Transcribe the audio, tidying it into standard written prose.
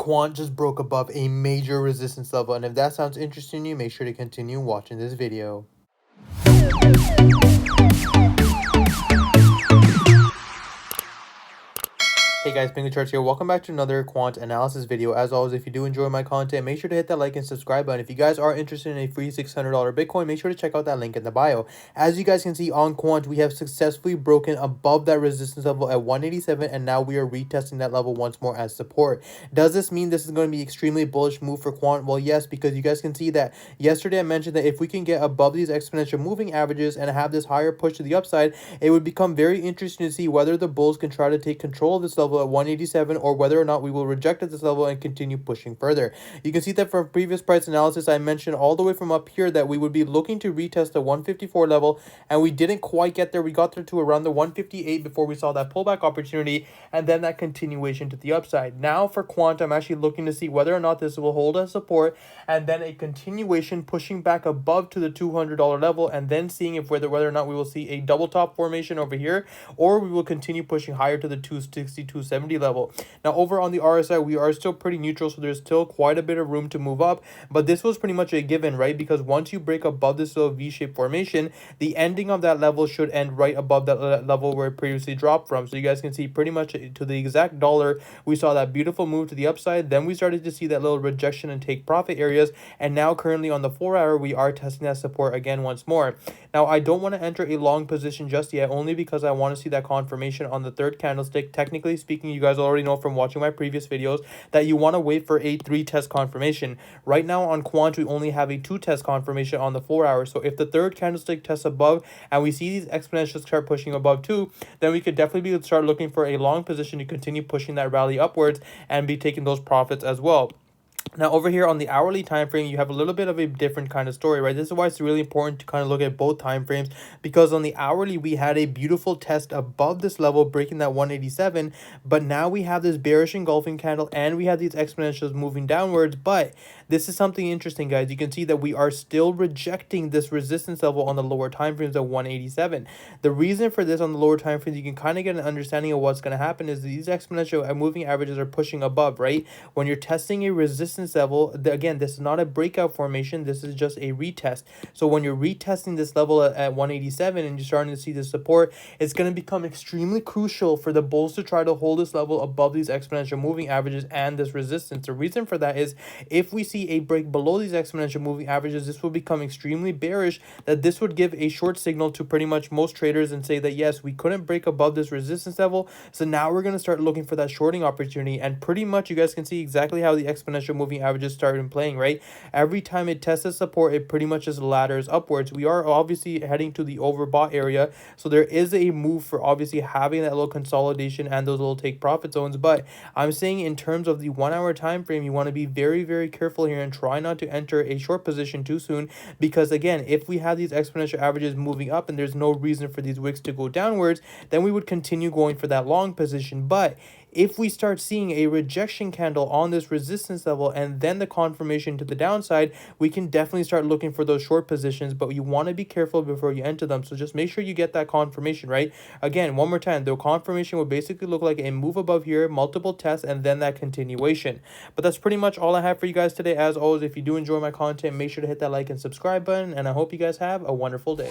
Quant just broke above a major resistance level, and if that sounds interesting to you, make sure to continue watching this video. Hey guys, Pingu Charts here. Welcome back to another quant analysis video. As always, if you do enjoy my content, make sure to hit that like and subscribe button. If you guys are interested in a free $600 Bitcoin, make sure to check out that link in the bio. As you guys can see on Quant, we have successfully broken above that resistance level at 187, and now we are retesting that level once more as support. Does this mean this is going to be extremely bullish move for Quant? Well, yes, because you guys can see that yesterday I mentioned that if we can get above these exponential moving averages and have this higher push to the upside, it would become very interesting to see whether the bulls can try to take control of this level at 187 or whether or not we will reject at this level and continue pushing further. You can see that from previous price analysis, I mentioned all the way from up here that we would be looking to retest the 154 level, and we didn't quite get there. We got there to around the 158 before we saw that pullback opportunity and then that continuation to the upside. Now for Quant, I'm actually looking to see whether or not this will hold as support and then a continuation pushing back above to the $200 level, and then seeing if whether or not we will see a double top formation over here or we will continue pushing higher to the 260, 270 level. Now over on the RSI, we are still pretty neutral, so there's still quite a bit of room to move up, but this was pretty much a given, right? Because once you break above this little V-shaped formation, the ending of that level should end right above that level where it previously dropped from. So you guys can see pretty much to the exact dollar, we saw that beautiful move to the upside. Then we started to see that little rejection and take profit areas, and now currently on the 4 hour, we are testing that support again once more. Now I don't want to enter a long position just yet, only because I want to see that confirmation on the third candlestick. Technically speaking, you guys already know from watching my previous videos that you want to wait for a 3 test confirmation. Right now on Quant, we only have a 2 test confirmation on the 4 hour. So if the third candlestick tests above and we see these exponentials start pushing above too, then we could definitely start looking for a long position to continue pushing that rally upwards and be taking those profits as well. Now over here on the hourly time frame, you have a little bit of a different kind of story, right? This is why it's really important to kind of look at both time frames, because on the hourly we had a beautiful test above this level, breaking that 187, but now we have this bearish engulfing candle and we have these exponentials moving downwards. But this is something interesting, guys. You can see that we are still rejecting this resistance level on the lower time frames at 187. The reason for this on the lower time frames, you can kind of get an understanding of what's going to happen, is these exponential moving averages are pushing above, right? When you're testing a resistance level, again, this is not a breakout formation, this is just a retest. So when you're retesting this level at 187 and you're starting to see the support, it's going to become extremely crucial for the bulls to try to hold this level above these exponential moving averages and this resistance. The reason for that is if we see a break below these exponential moving averages, this will become extremely bearish, that this would give a short signal to pretty much most traders and say that yes, we couldn't break above this resistance level, so now we're going to start looking for that shorting opportunity. And pretty much you guys can see exactly how the exponential moving averages started playing, right? Every time it tests the support, it pretty much just ladders upwards. We are obviously heading to the overbought area, so there is a move for obviously having that little consolidation and those little take profit zones. But I'm saying in terms of the 1 hour time frame, you want to be very, very careful here and try not to enter a short position too soon, because again, if we have these exponential averages moving up and there's no reason for these wicks to go downwards, then we would continue going for that long position. But if we start seeing a rejection candle on this resistance level and then the confirmation to the downside, we can definitely start looking for those short positions, but you want to be careful before you enter them. So just make sure you get that confirmation, right? Again, one more time, the confirmation will basically look like a move above here, multiple tests, and then that continuation. But that's pretty much all I have for you guys today. As always, if you do enjoy my content, make sure to hit that like and subscribe button, and I hope you guys have a wonderful day.